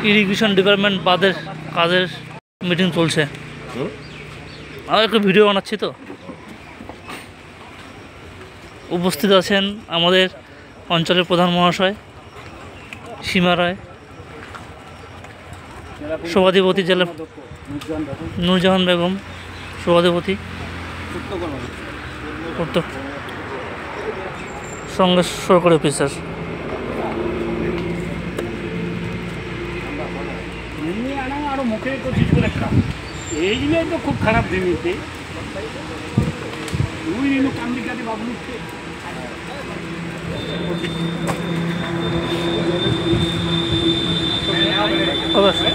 Irrigation department বাদের কাজের meeting চলছে। আর একটু ভিডিও বানাচ্ছি তো। উপস্থিত আছেন আমাদের অঞ্চলের প্রধান মহাশয় সীমা রায়, সভাধিপতি জেলা নুরজাহান বেগম, সভাধিপতি সঙ্গে সরকারি অফিসার। আরো মুখে করছিস বলে খারাপ, এই জিনিস তো খুব খারাপ জিনিসে তুই নিনু কান্দি কাঁদি বাবলুকে অবশ্যই।